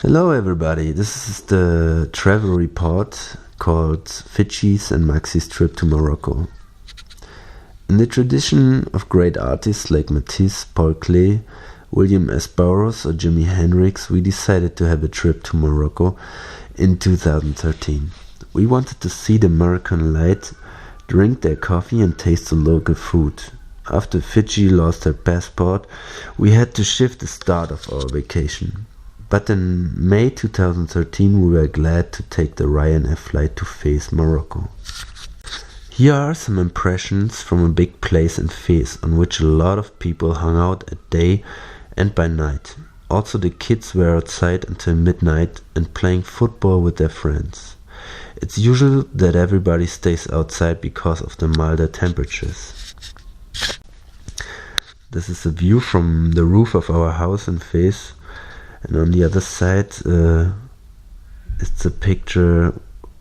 Hello everybody, this is the travel report called Fidschis and Maxis trip to Morocco. In the tradition of great artists like Matisse, Paul Klee, William S. Burroughs or Jimi Hendrix, we decided to have a trip to Morocco in 2013. We wanted to see the Moroccan light, drink their coffee and taste the local food. After Fidschi lost her passport, we had to shift the start of our vacation. But in May 2013 we were glad to take the Ryanair flight to Fez, Morocco. Here are some impressions from a big place in Fez on which a lot of people hung out at day and by night. Also the kids were outside until midnight and playing football with their friends. It's usual that everybody stays outside because of the milder temperatures. This is a view from the roof of our house in Fez. And on the other side, it's a picture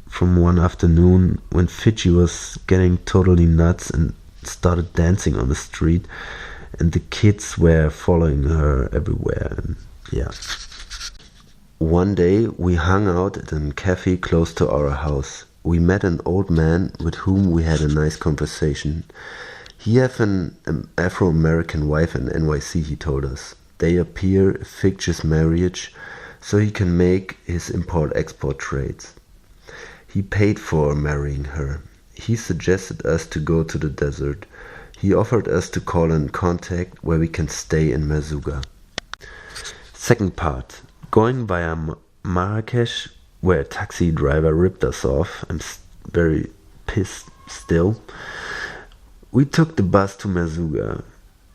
from one afternoon when Fidschi was getting totally nuts and started dancing on the street, and the kids were following her everywhere. And yeah. One day we hung out at a cafe close to our house. We met an old man with whom we had a nice conversation. He has an Afro-American wife in NYC, he told us. They appear a fictitious marriage so he can make his import-export trades. He paid for marrying her. He suggested us to go to the desert. He offered us to call in contact where we can stay in Merzouga. Second part. Going via Marrakesh, where a taxi driver ripped us off. I'm very pissed still. We took the bus to Merzouga.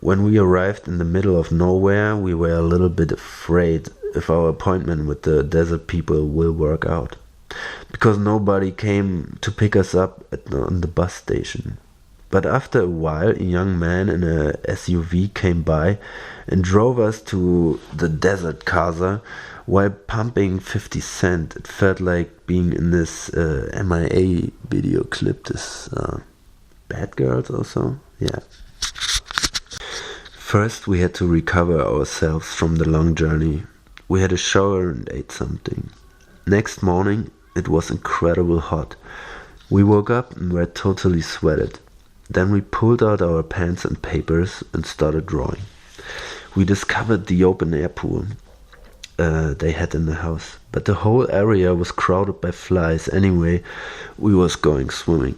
When we arrived in the middle of nowhere, we were a little bit afraid if our appointment with the desert people will work out, because nobody came to pick us up on the bus station. But after a while, a young man in a SUV came by and drove us to the desert casa while pumping 50 Cent. It felt like being in this MIA video clip, this Bad Girls also, yeah. First we had to recover ourselves from the long journey. We had a shower and ate something. Next morning it was incredibly hot. We woke up and were totally sweated. Then we pulled out our pens and papers and started drawing. We discovered the open air pool they had in the house, but the whole area was crowded by flies. Anyway, we was going swimming.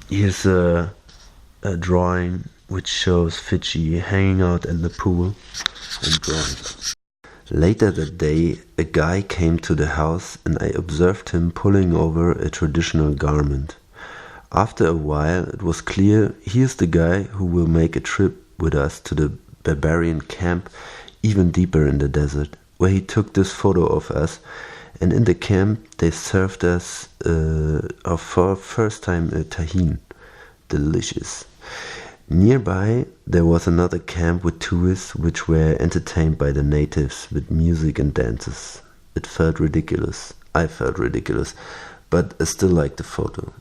Here's a drawing which shows Fidschi hanging out in the pool and drawing. Later that day, a guy came to the house and I observed him pulling over a traditional garment. After a while, it was clear he is the guy who will make a trip with us to the barbarian camp even deeper in the desert, where he took this photo of us, and in the camp they served us for first time a tajin. Delicious. Nearby there was another camp with tourists which were entertained by the natives with music and dances. It felt ridiculous. I felt ridiculous, but I still liked the photo.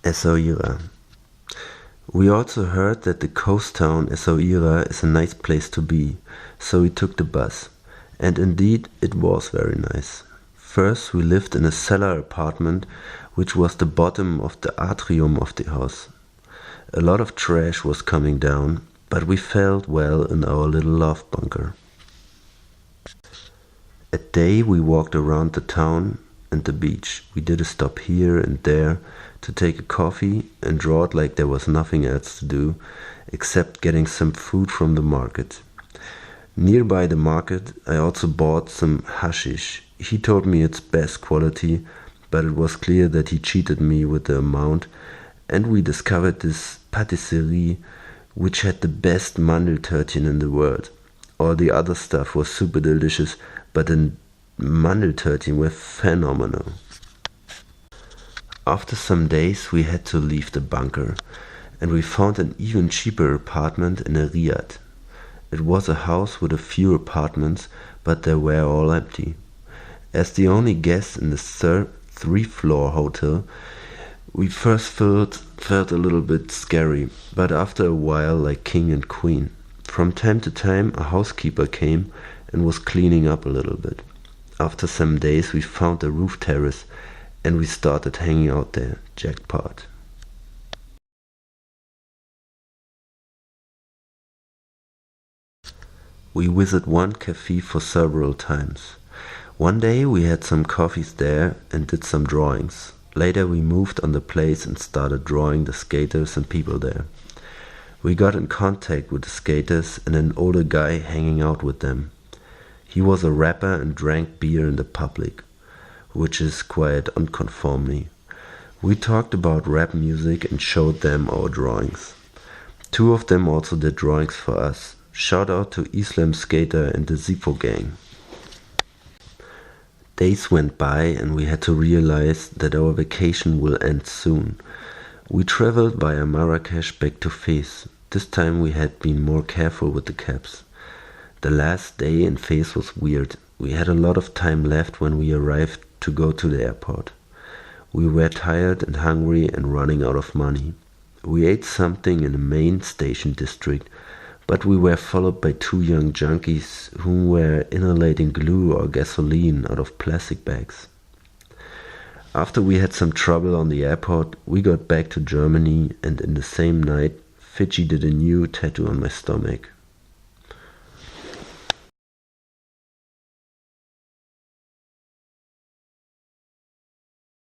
Essaouira. We also heard that the coast town Essaouira is a nice place to be, so we took the bus. And indeed it was very nice. First we lived in a cellar apartment which was the bottom of the atrium of the house. A lot of trash was coming down, but we felt well in our little loft bunker. At day we walked around the town and the beach. We did a stop here and there to take a coffee and draw it like there was nothing else to do except getting some food from the market. Nearby the market I also bought some hashish. He told me it's best quality, but it was clear that he cheated me with the amount, and we discovered this patisserie which had the best Mandeltörtchen in the world. All the other stuff was super delicious, but the Mandeltörtchen were phenomenal. After some days we had to leave the bunker, and we found an even cheaper apartment in a riad. It was a house with a few apartments, but they were all empty. As the only guest in the three-floor hotel, we first felt a little bit scary, but after a while like king and queen. From time to time a housekeeper came and was cleaning up a little bit. After some days we found a roof terrace and we started hanging out there. Jackpot. We visited one cafe for several times. One day we had some coffees there and did some drawings. Later we moved on the place and started drawing the skaters and people there. We got in contact with the skaters and an older guy hanging out with them. He was a rapper and drank beer in the public, which is quite unconforming. We talked about rap music and showed them our drawings. Two of them also did drawings for us. Shout out to Isslam Skater and the Zippo gang. Days went by and we had to realize that our vacation will end soon. We traveled via Marrakesh back to Fez. This time we had been more careful with the cabs. The last day in Fez was weird. We had a lot of time left when we arrived to go to the airport. We were tired and hungry and running out of money. We ate something in the main station district, but we were followed by two young junkies who were inhalating glue or gasoline out of plastic bags. After we had some trouble on the airport, we got back to Germany, and in the same night, Fidschi did a new tattoo on my stomach.